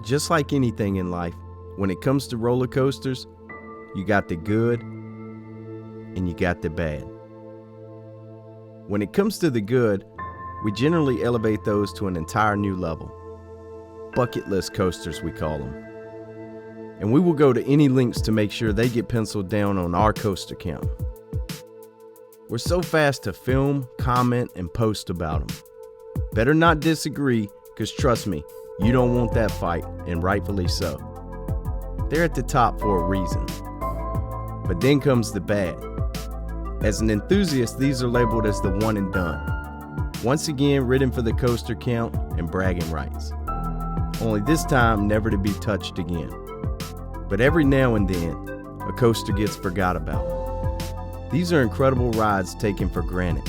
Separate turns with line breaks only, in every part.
Just like anything in life, when it comes to roller coasters, you got the good and you got the bad. When it comes to the good, we generally elevate those to an entire new level. Bucket list coasters, we call them. And we will go to any lengths to make sure they get penciled down on our coaster count. We're so fast to film, comment, and post about them. Better not disagree, because trust me, you don't want that fight, and rightfully so. They're at the top for a reason. But then comes the bad. As an enthusiast, these are labeled as the one and done. Once again, ridden for the coaster count and bragging rights. Only this time, never to be touched again. But every now and then, a coaster gets forgot about. These are incredible rides taken for granted,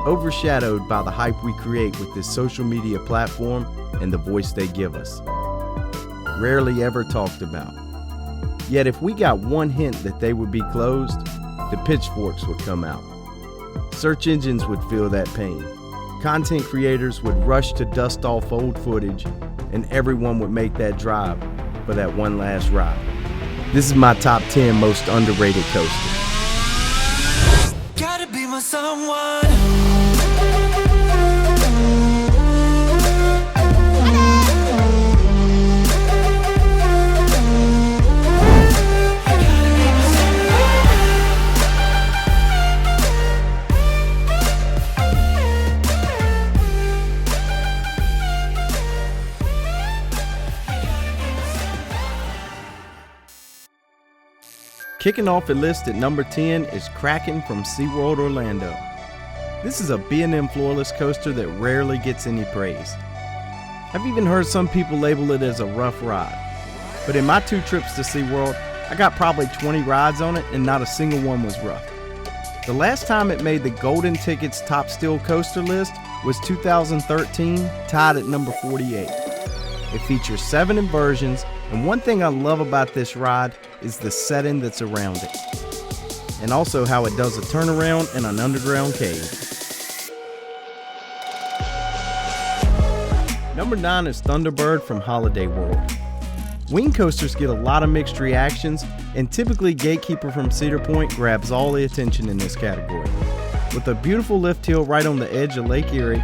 overshadowed by the hype we create with this social media platform and the voice they give us. Rarely ever talked about. Yet if we got one hint that they would be closed, the pitchforks would come out. Search engines would feel that pain. Content creators would rush to dust off old footage, and everyone would make that drive for that one last ride. This is my top 10 most underrated coasters.
Gotta be my someone.
Kicking off the list at number 10 is Kraken from SeaWorld Orlando. This is a B&M floorless coaster that rarely gets any praise. I've even heard some people label it as a rough ride. But in my 2 trips to SeaWorld, I got probably 20 rides on it and not a single one was rough. The last time it made the Golden Tickets Top Steel Coaster list was 2013, tied at number 48. It features 7 inversions, and one thing I love about this ride is the setting that's around it, and also how it does a turnaround in an underground cave. Number 9 is Thunderbird from Holiday World. Wing coasters get a lot of mixed reactions, and typically Gatekeeper from Cedar Point grabs all the attention in this category. With a beautiful lift hill right on the edge of Lake Erie,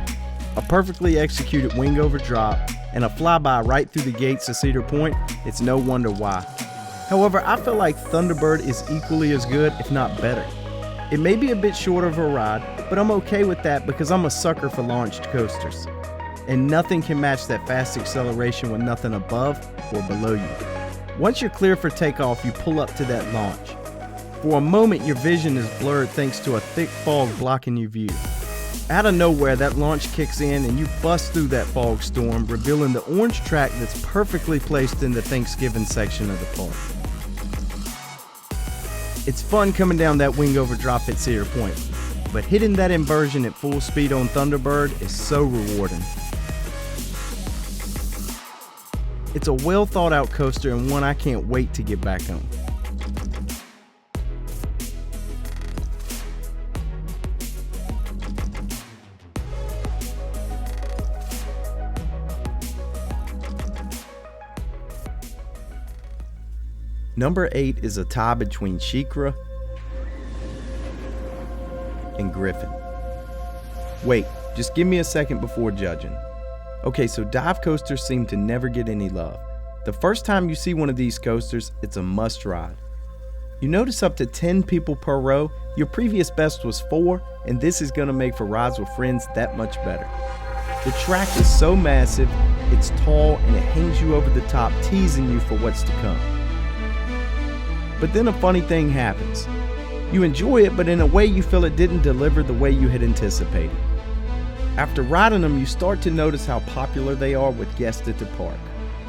a perfectly executed wing over drop, and a flyby right through the gates of Cedar Point, it's no wonder why. However, I feel like Thunderbird is equally as good, if not better. It may be a bit shorter of a ride, but I'm okay with that because I'm a sucker for launched coasters. And nothing can match that fast acceleration with nothing above or below you. Once you're clear for takeoff, you pull up to that launch. For a moment, your vision is blurred thanks to a thick fog blocking your view. Out of nowhere, that launch kicks in and you bust through that fog storm, revealing the orange track that's perfectly placed in the Thanksgiving section of the park. It's fun coming down that wing over drop at Cedar Point, but hitting that inversion at full speed on Thunderbird is so rewarding. It's a well thought out coaster and one I can't wait to get back on. Number 8 is a tie between SheiKra and Griffin. Wait, just give me a second before judging. Okay, so dive coasters seem to never get any love. The first time you see one of these coasters, it's a must ride. You notice up to 10 people per row, your previous best was 4, and this is gonna make for rides with friends that much better. The track is so massive, it's tall, and it hangs you over the top, teasing you for what's to come. But then a funny thing happens. You enjoy it, but in a way you feel it didn't deliver the way you had anticipated. After riding them, you start to notice how popular they are with guests at the park.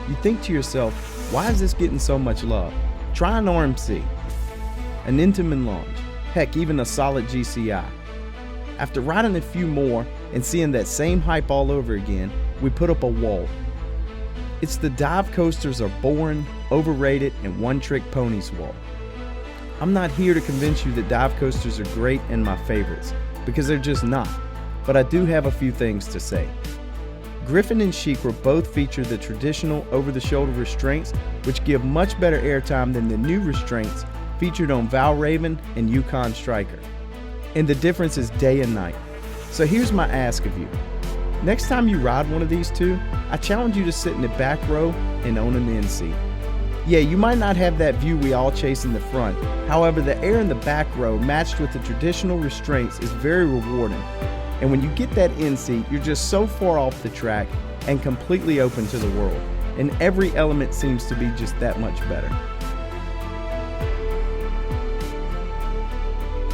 You think to yourself, why is this getting so much love? Try an RMC, an Intamin Lounge, heck, even a solid GCI. After riding a few more and seeing that same hype all over again, we put up a wall. It's the dive coasters are boring, overrated, and one-trick ponies wall. I'm not here to convince you that dive coasters are great and my favorites, because they're just not, but I do have a few things to say. Griffin and Sheikra both feature the traditional over-the-shoulder restraints, which give much better airtime than the new restraints featured on Valraven and Yukon Striker. And the difference is day and night. So here's my ask of you. Next time you ride one of these two, I challenge you to sit in the back row and own an end seat. Yeah, you might not have that view we all chase in the front. However, the air in the back row matched with the traditional restraints is very rewarding. And when you get that end seat, you're just so far off the track and completely open to the world. And every element seems to be just that much better.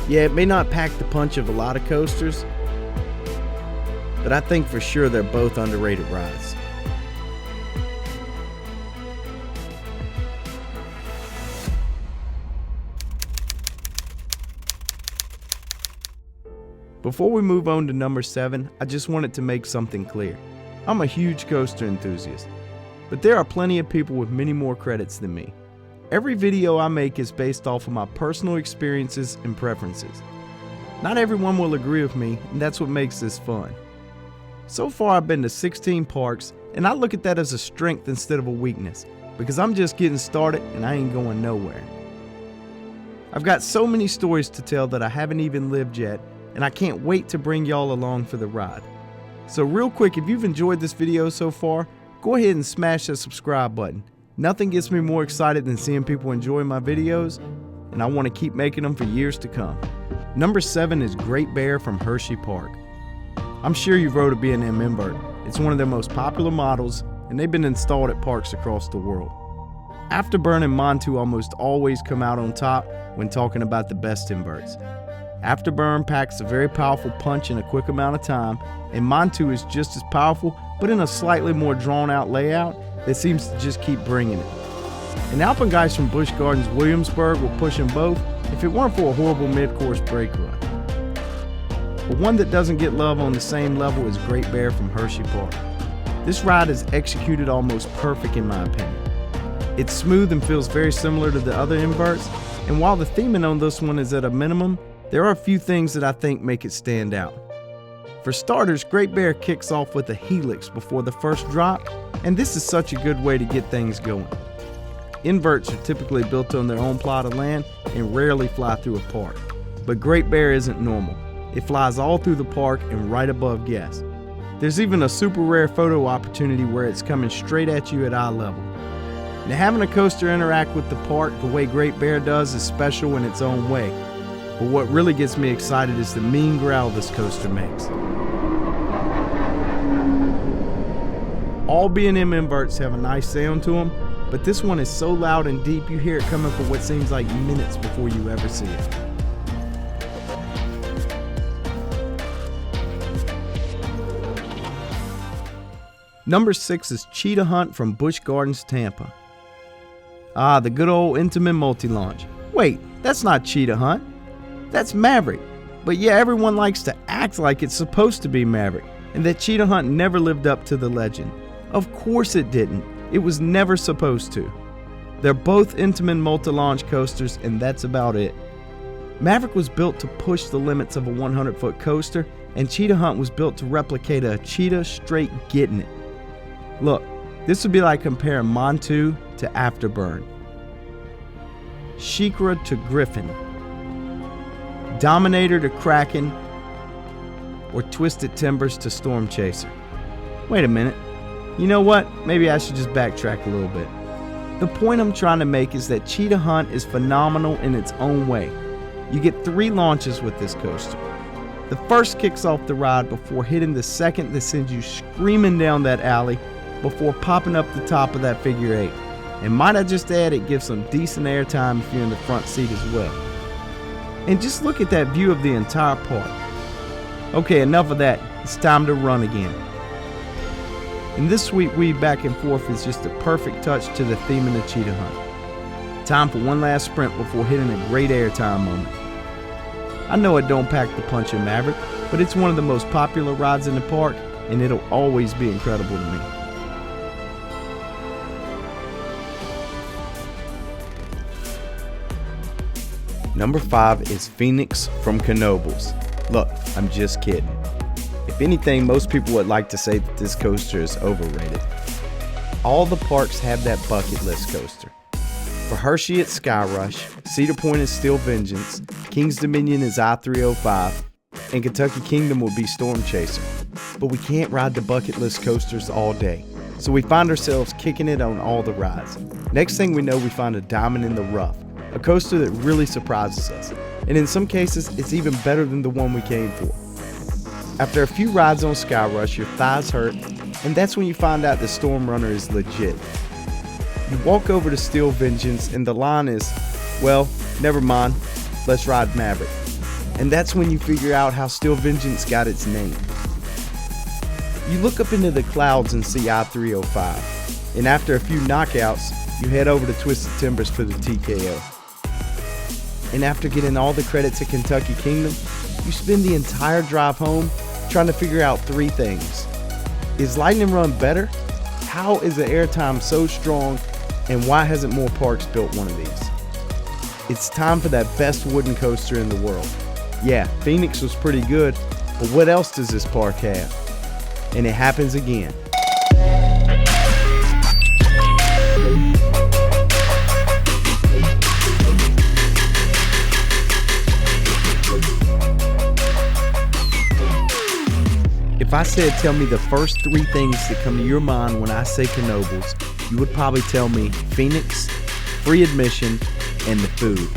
Yeah, it may not pack the punch of a lot of coasters, but I think for sure they're both underrated rides. Before we move on to number 7, I just wanted to make something clear. I'm a huge coaster enthusiast, but there are plenty of people with many more credits than me. Every video I make is based off of my personal experiences and preferences. Not everyone will agree with me, and that's what makes this fun. So far I've been to 16 parks, and I look at that as a strength instead of a weakness, because I'm just getting started and I ain't going nowhere. I've got so many stories to tell that I haven't even lived yet, and I can't wait to bring y'all along for the ride. So real quick, if you've enjoyed this video so far, go ahead and smash that subscribe button. Nothing gets me more excited than seeing people enjoy my videos, and I want to keep making them for years to come. Number 7 is Great Bear from Hershey Park. I'm sure you've rode a B&M invert. It's one of their most popular models, and they've been installed at parks across the world. Afterburn and Montu almost always come out on top when talking about the best inverts. Afterburn packs a very powerful punch in a quick amount of time, and Montu is just as powerful, but in a slightly more drawn out layout that seems to just keep bringing it. And Alpengeist from Busch Gardens Williamsburg will push them both if it weren't for a horrible mid-course brake run. But one that doesn't get love on the same level is Great Bear from Hershey Park. This ride is executed almost perfect in my opinion. It's smooth and feels very similar to the other inverts, and while the theming on this one is at a minimum, there are a few things that I think make it stand out. For starters, Great Bear kicks off with a helix before the first drop, and this is such a good way to get things going. Inverts are typically built on their own plot of land and rarely fly through a park. But Great Bear isn't normal. It flies all through the park and right above guests. There's even a super rare photo opportunity where it's coming straight at you at eye level. Now, having a coaster interact with the park the way Great Bear does is special in its own way. But what really gets me excited is the mean growl this coaster makes. All B&M inverts have a nice sound to them, but this one is so loud and deep you hear it coming for what seems like minutes before you ever see it. Number 6 is Cheetah Hunt from Busch Gardens, Tampa. Ah, the good old Intamin multi-launch. Wait, that's not Cheetah Hunt. That's Maverick. But yeah, everyone likes to act like it's supposed to be Maverick, and that Cheetah Hunt never lived up to the legend. Of course it didn't. It was never supposed to. They're both Intamin multi-launch coasters, and that's about it. Maverick was built to push the limits of a 100-foot coaster, and Cheetah Hunt was built to replicate a cheetah straight getting it. Look, this would be like comparing Montu to Afterburn, Sheikra to Griffin, Dominator to Kraken, or Twisted Timbers to Storm Chaser. Wait a minute. You know what? Maybe I should just backtrack a little bit. The point I'm trying to make is that Cheetah Hunt is phenomenal in its own way. You get 3 launches with this coaster. The first kicks off the ride before hitting the second that sends you screaming down that alley before popping up the top of that figure 8. And might I just add, it gives some decent air time if you're in the front seat as well. And just look at that view of the entire park. Okay, enough of that. It's time to run again. And this sweet weave back and forth is just a perfect touch to the theme of the Cheetah Hunt. Time for one last sprint before hitting a great airtime moment. I know it don't pack the punch of Maverick, but it's one of the most popular rides in the park, and it'll always be incredible to me. Number 5 is Phoenix from Knoebels. Look, I'm just kidding. If If anything, most people would like to say that this coaster is overrated. All the parks have that bucket list coaster. For Hershey, it's Sky Rush, Cedar Point is Steel Vengeance, King's Dominion is I-305, and Kentucky Kingdom will be Storm Chaser. But we can't ride the bucket list coasters all day, so we find ourselves kicking it on all the rides. Next thing we know, we find a diamond in the rough, a coaster that really surprises us, and in some cases, it's even better than the one we came for. After a few rides on Sky Rush, your thighs hurt, and that's when you find out the Storm Runner is legit. You walk over to Steel Vengeance and the line is, well, never mind, let's ride Maverick. And that's when you figure out how Steel Vengeance got its name. You look up into the clouds and see I-305, and after a few knockouts, you head over to Twisted Timbers for the TKO. And after getting all the credit to Kentucky Kingdom, you spend the entire drive home trying to figure out three things. Is Lightning Run better? How is the airtime so strong? And why hasn't more parks built one of these? It's time for that best wooden coaster in the world. Yeah, Phoenix was pretty good, but what else does this park have? And it happens again. If I said tell me the first three things that come to your mind when I say Knoebels, you would probably tell me Phoenix, free admission, and the food.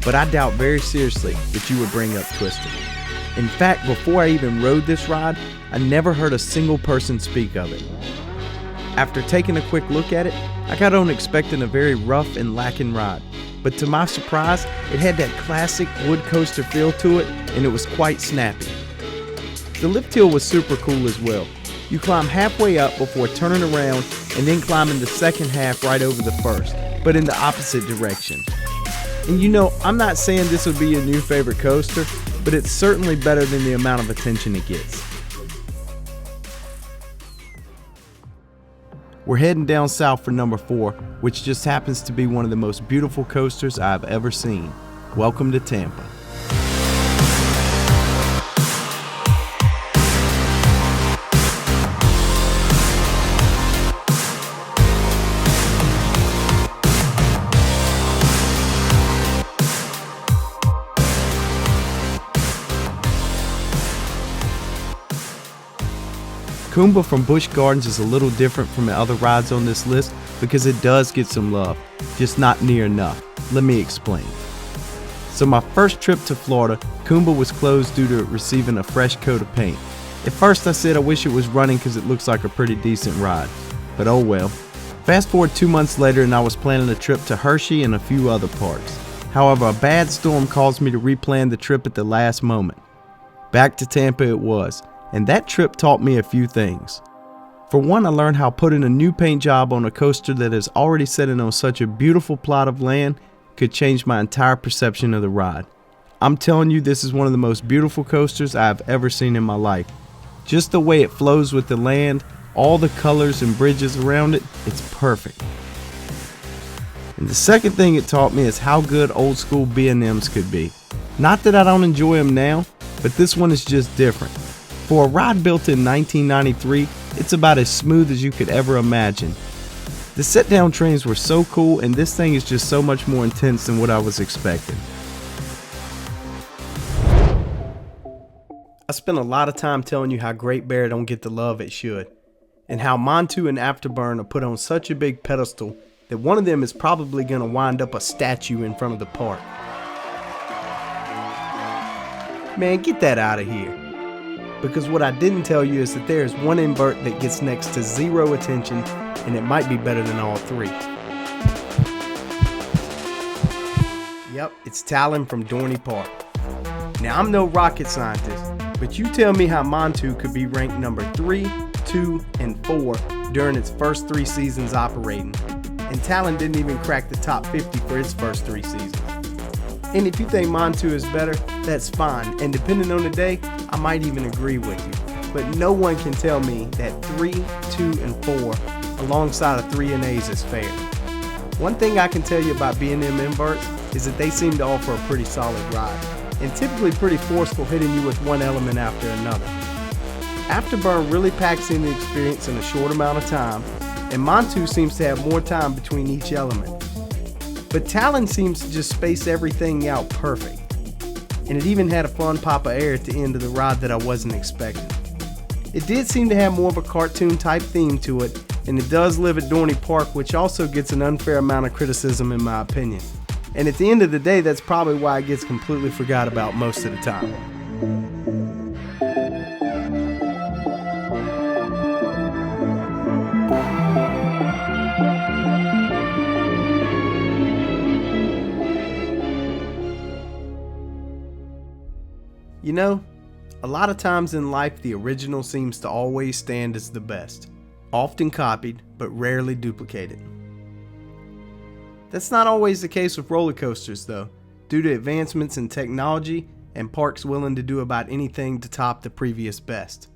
But I doubt very seriously that you would bring up Twister. In fact, before I even rode this ride, I never heard a single person speak of it. After taking a quick look at it, I got on expecting a very rough and lacking ride. But to my surprise, it had that classic wood coaster feel to it, and it was quite snappy. The lift hill was super cool as well. You climb halfway up before turning around and then climbing the second half right over the first, but in the opposite direction. And you know, I'm not saying this would be your new favorite coaster, but it's certainly better than the amount of attention it gets. We're heading down south for number 4, which just happens to be one of the most beautiful coasters I've ever seen. Welcome to Tampa. Kumba from Busch Gardens is a little different from the other rides on this list because it does get some love, just not near enough. Let me explain. So my first trip to Florida, Kumba was closed due to it receiving a fresh coat of paint. At first I said I wish it was running because it looks like a pretty decent ride, but oh well. Fast forward 2 months later and I was planning a trip to Hershey and a few other parks. However, a bad storm caused me to replan the trip at the last moment. Back to Tampa it was. And that trip taught me a few things. For one, I learned how putting a new paint job on a coaster that is already sitting on such a beautiful plot of land could change my entire perception of the ride. I'm telling you, this is one of the most beautiful coasters I've ever seen in my life. Just the way it flows with the land, all the colors and bridges around it, it's perfect. And the second thing it taught me is how good old school B&Ms could be. Not that I don't enjoy them now, but this one is just different. For a ride built in 1993, it's about as smooth as you could ever imagine. The sit-down trains were so cool, and this thing is just so much more intense than what I was expecting. I spent a lot of time telling you how Great Bear don't get the love it should, and how Montu and Afterburn are put on such a big pedestal that one of them is probably going to wind up a statue in front of the park. Man, get that out of here. Because what I didn't tell you is that there is one invert that gets next to zero attention, and it might be better than all three. Yep, it's Talon from Dorney Park. Now, I'm no rocket scientist, but you tell me how Montu could be ranked number 3, 2, and 4 during its first 3 seasons operating, and Talon didn't even crack the top 50 for its first 3 seasons. And if you think Montu is better, that's fine, and depending on the day, I might even agree with you. But no one can tell me that 3, 2, and 4 alongside of 3 and A's is fair. One thing I can tell you about B&M inverts is that they seem to offer a pretty solid ride, and typically pretty forceful, hitting you with one element after another. Afterburn really packs in the experience in a short amount of time, and Montu seems to have more time between each element. But Talon seems to just space everything out perfect. And it even had a fun pop of air at the end of the ride that I wasn't expecting. It did seem to have more of a cartoon type theme to it, and it does live at Dorney Park, which also gets an unfair amount of criticism in my opinion. And at the end of the day, that's probably why it gets completely forgot about most of the time. You know, a lot of times in life the original seems to always stand as the best, often copied but rarely duplicated. That's not always the case with roller coasters though, due to advancements in technology and parks willing to do about anything to top the previous best.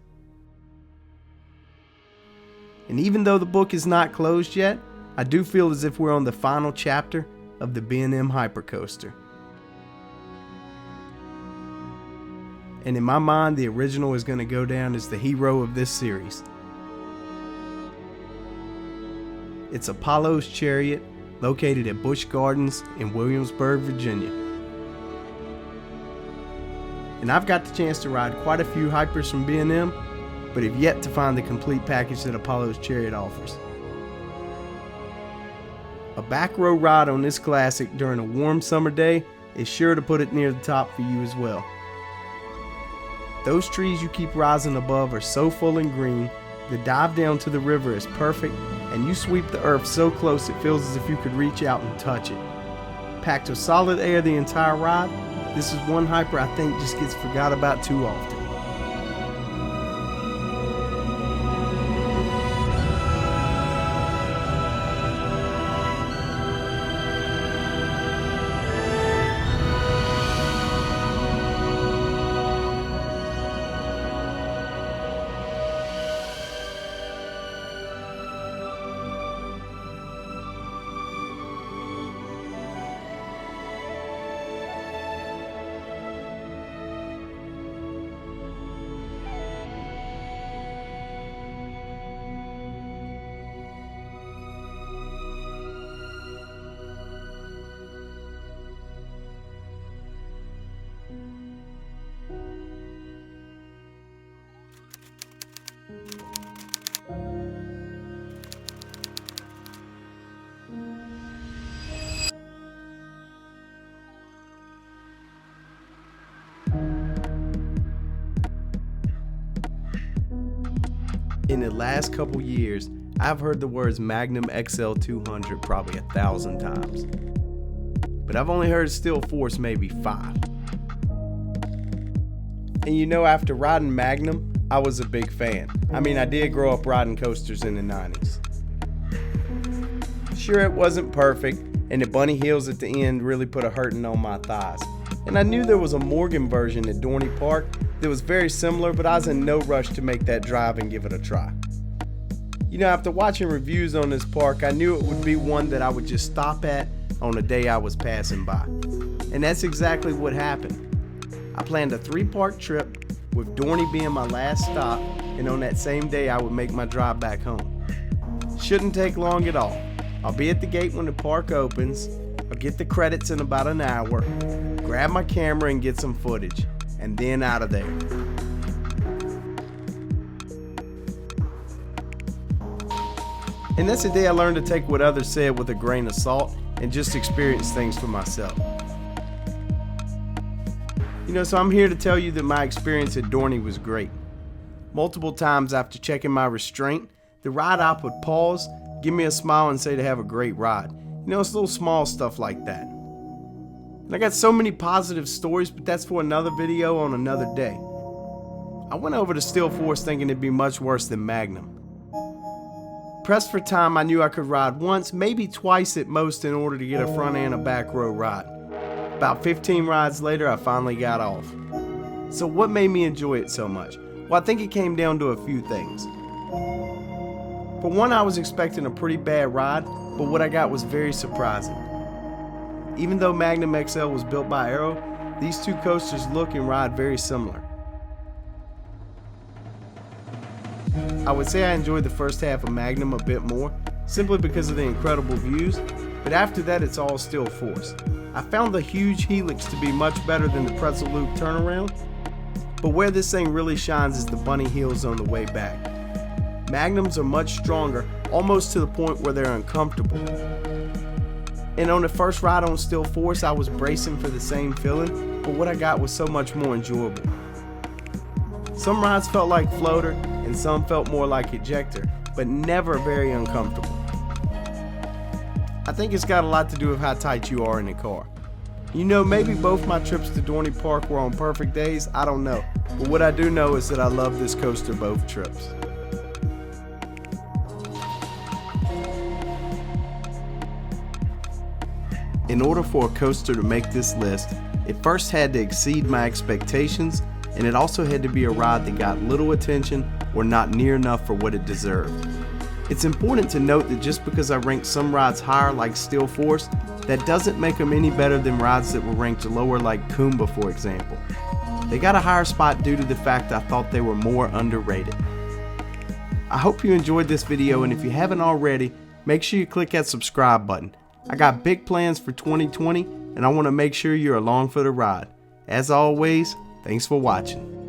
And even though the book is not closed yet, I do feel as if we're on the final chapter of the B&M Hypercoaster. And in my mind, the original is going to go down as the hero of this series. It's Apollo's Chariot, located at Busch Gardens in Williamsburg, Virginia. And I've got the chance to ride quite a few hypers from B&M, but have yet to find the complete package that Apollo's Chariot offers. A back row ride on this classic during a warm summer day is sure to put it near the top for you as well. Those trees you keep rising above are so full and green, the dive down to the river is perfect, and you sweep the earth so close it feels as if you could reach out and touch it. Packed with solid air the entire ride, this is one hyper I think just gets forgot about too often. In the last couple years, I've heard the words Magnum XL 200 probably 1,000 times. But I've only heard Steel Force maybe 5. And you know, after riding Magnum, I was a big fan. I mean, I did grow up riding coasters in the 90s. Sure, it wasn't perfect, and the bunny heels at the end really put a hurting on my thighs. And I knew there was a Morgan version at Dorney Park that was very similar, but I was in no rush to make that drive and give it a try. You know, after watching reviews on this park, I knew it would be one that I would just stop at on a day I was passing by. And that's exactly what happened. I planned a 3-part trip, with Dorney being my last stop, and on that same day I would make my drive back home. Shouldn't take long at all. I'll be at the gate when the park opens, I'll get the credits in about an hour, grab my camera and get some footage, and then out of there. And that's the day I learned to take what others said with a grain of salt and just experience things for myself. You know, so I'm here to tell you that my experience at Dorney was great. Multiple times after checking my restraint, the ride op would pause, give me a smile and say to have a great ride. You know, it's little small stuff like that. And I got so many positive stories, but that's for another video on another day. I went over to Steel Force thinking it'd be much worse than Magnum. Pressed for time, I knew I could ride once, maybe twice at most in order to get a front and a back row ride. About 15 rides later, I finally got off. So what made me enjoy it so much? Well, I think it came down to a few things. For one, I was expecting a pretty bad ride, but what I got was very surprising. Even though Magnum XL was built by Arrow, these two coasters look and ride very similar. I would say I enjoyed the first half of Magnum a bit more, simply because of the incredible views, but after that it's all still force. I found the huge helix to be much better than the pretzel loop turnaround, but where this thing really shines is the bunny heels on the way back. Magnums are much stronger, almost to the point where they're uncomfortable. And on the first ride on Still Force, I was bracing for the same feeling, but what I got was so much more enjoyable. Some rides felt like floater, and some felt more like ejector, but never very uncomfortable. I think it's got a lot to do with how tight you are in the car. You know, maybe both my trips to Dorney Park were on perfect days, I don't know. But what I do know is that I love this coaster both trips. In order for a coaster to make this list, it first had to exceed my expectations, and it also had to be a ride that got little attention or not near enough for what it deserved. It's important to note that just because I ranked some rides higher like Still Force, that doesn't make them any better than rides that were ranked lower like Kumba, for example. They got a higher spot due to the fact I thought they were more underrated. I hope you enjoyed this video, and if you haven't already, make sure you click that subscribe button. I got big plans for 2020, and I want to make sure you're along for the ride. As always, thanks for watching.